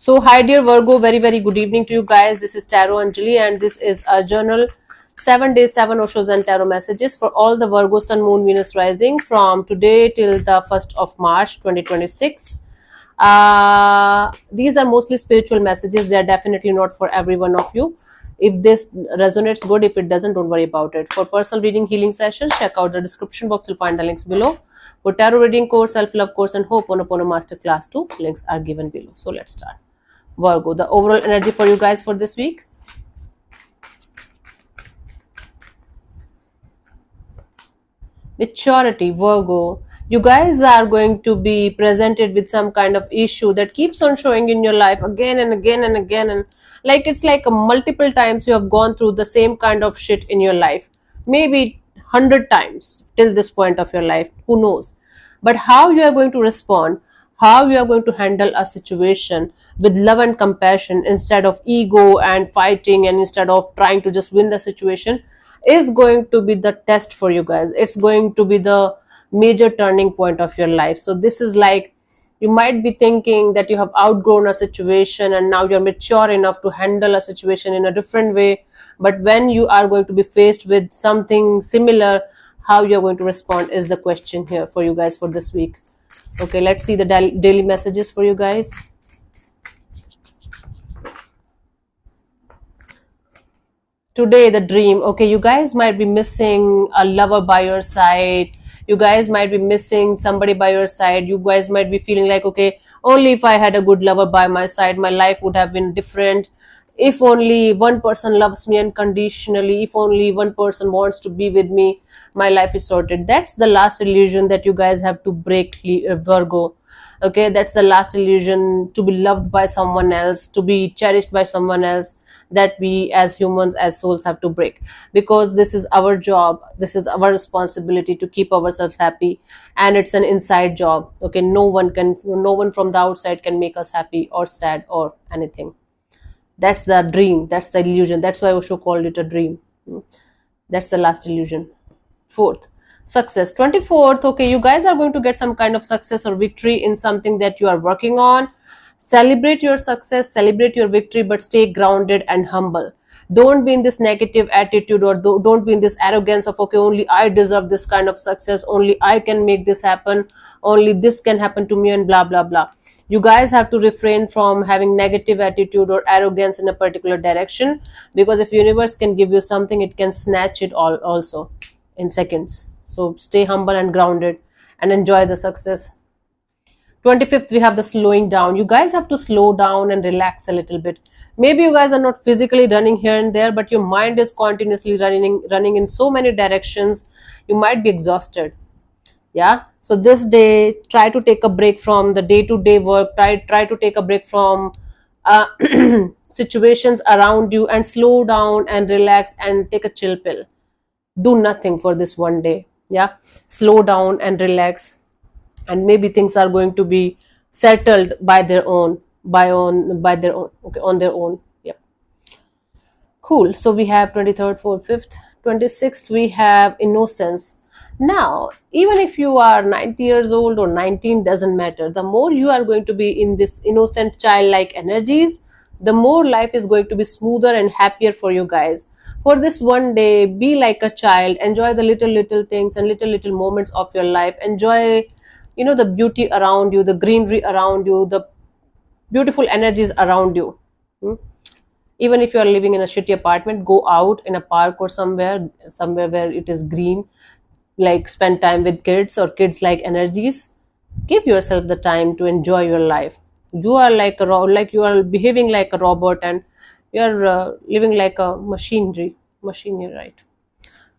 So, hi dear Virgo, very good evening to you guys. This is Tarot Anjali, and this is a journal 7 days, 7 Oshos and tarot messages for all the Virgo Sun, Moon, Venus rising from today till the 1st of March 2026. These are mostly spiritual messages. They are definitely not for every one of you. If this resonates, good. If it doesn't, don't worry about it. For personal reading, healing sessions, check out the description box. You'll find the links below. For tarot reading course, self-love course, and Ho'oponopono masterclass 2, links are given below. So let's start. Virgo, the overall energy for you guys for this week. Maturity, Virgo. You guys are going to be presented with some kind of issue that keeps on showing in your life again and again and again, and like it's like a multiple times you have gone through the same kind of shit in your life, maybe 100 times till this point of your life, who knows. But how you are going to respond, how you are going to handle a situation with love and compassion instead of ego and fighting, and instead of trying to just win the situation, is going to be the test for you guys. It's going to be the major turning point of your life. So this is like, you might be thinking that you have outgrown a situation and now you're mature enough to handle a situation in a different way. But when you are going to be faced with something similar, how you're going to respond is the question here for you guys for this week. Okay, let's see the daily messages for you guys. Today, the dream. Okay, you guys might be missing a lover by your side. You guys might be missing somebody by your side. You guys might be feeling like, okay, only if I had a good lover by my side, my life would have been different. If only one person loves me unconditionally, if only one person wants to be with me, my life is sorted. That's the last illusion that you guys have to break, Virgo. Okay, that's the last illusion, to be loved by someone else, to be cherished by someone else, that we as humans, as souls, have to break. Because this is our job, this is our responsibility to keep ourselves happy, and it's an inside job. Okay, no one from the outside can make us happy or sad or anything. That's the dream, that's the illusion. That's why Osho called it a dream. That's the last illusion. Fourth, success. 24th, okay, you guys are going to get some kind of success or victory in something that you are working on. Celebrate your success, celebrate your victory, but stay grounded and humble. Don't be in this negative attitude, or don't be in this arrogance of, okay, only I deserve this kind of success, only I can make this happen, only this can happen to me, and blah blah blah. You guys have to refrain from having negative attitude or arrogance in a particular direction, because if universe can give you something, it can snatch it all also in seconds. So stay humble and grounded and enjoy the success. 25th, we have the slowing down. You guys have to slow down and relax a little bit. Maybe you guys are not physically running here and there, but your mind is continuously running in so many directions. You might be exhausted. Yeah, so this day, try to take a break from the day-to-day work. Try to take a break from uh, situations around you, and slow down and relax and take a chill pill. Do nothing for this one day. Yeah, slow down and relax, and maybe things are going to be settled by their own, by their own. Okay, on their own. Yep. Cool. So we have 23rd, 4th, 5th. 26th, we have innocence. Now, even if you are 90 years old or 19, doesn't matter. The more you are going to be in this innocent childlike energies, the more life is going to be smoother and happier for you guys. For this one day, be like a child. Enjoy the little things and little moments of your life. Enjoy, the beauty around you, the greenery around you, the beautiful energies around you. Hmm? Even if you are living in a shitty apartment, go out in a park or somewhere where it is green. Like, spend time with kids or kids like energies. Give yourself the time to enjoy your life. You are like like you are behaving like a robot, and you are living like a machinery, right?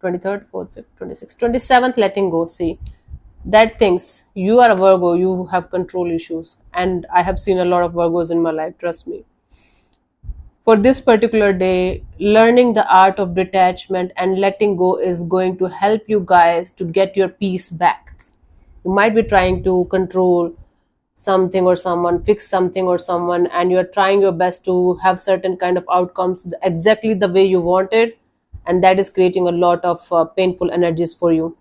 23rd, 4th, 5th, 26th, 27th, letting go. See, that things, you are a Virgo, you have control issues, and I have seen a lot of Virgos in my life, trust me. For this particular day, learning the art of detachment and letting go is going to help you guys to get your peace back. You might be trying to control something or someone, fix something or someone, and you're trying your best to have certain kind of outcomes exactly the way you wanted, and that is creating a lot of painful energies for you.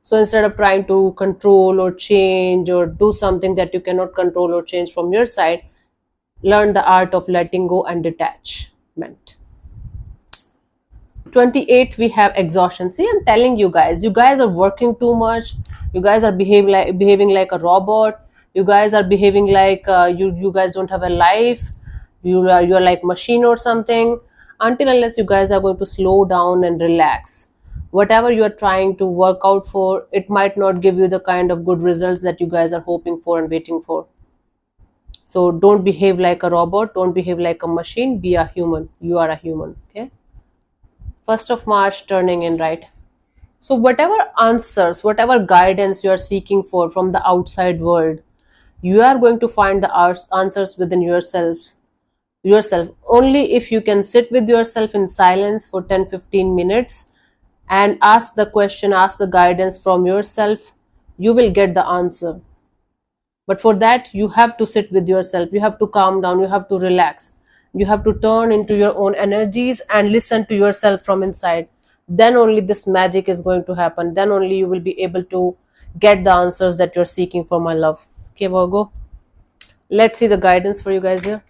So instead of trying to control or change or do something that you cannot control or change from your side, Learn the art of letting go and detachment. 28th, we have exhaustion. See, I'm telling you guys are working too much. You guys are behaving like a robot. You guys are behaving like you guys don't have a life. You're like machine or something. Until unless you guys are going to slow down and relax, whatever you are trying to work out for, it might not give you the kind of good results that you guys are hoping for and waiting for. So don't behave like a robot, don't behave like a machine, be a human. You are a human. Okay. 1st of March turning in, right? So whatever answers, whatever guidance you are seeking for from the outside world, you are going to find the answers within yourself. Only if you can sit with yourself in silence for 10-15 minutes and ask the question, ask the guidance from yourself, you will get the answer. But for that, you have to sit with yourself, you have to calm down, you have to relax, you have to turn into your own energies and listen to yourself from inside. Then only this magic is going to happen, then only you will be able to get the answers that you're seeking for, my love. Okay, Virgo, let's see the guidance for you guys here.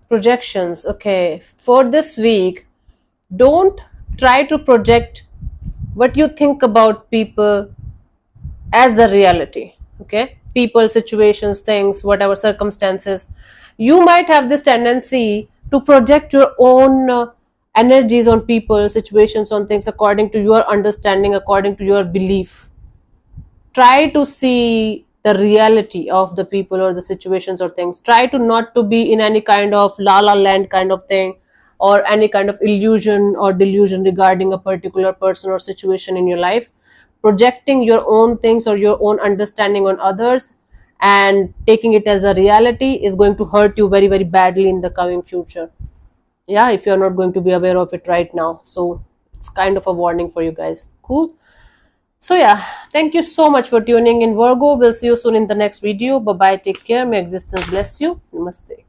Projections. Okay, for this week, don't try to project what you think about people as a reality. Okay, people, situations, things, whatever circumstances, you might have this tendency to project your own energies on people, situations, on things according to your understanding, according to your belief. Try to see the reality of the people or the situations or things. Try to not to be in any kind of la la land kind of thing, or any kind of illusion or delusion regarding a particular person or situation in your life. Projecting your own things or your own understanding on others and taking it as a reality is going to hurt you very very badly in the coming future. Yeah, if you're not going to be aware of it right now. So it's kind of a warning for you guys. Cool. So yeah, thank you so much for tuning in, Virgo. We'll see you soon in the next video. Bye bye, take care, may existence bless you. Namaste.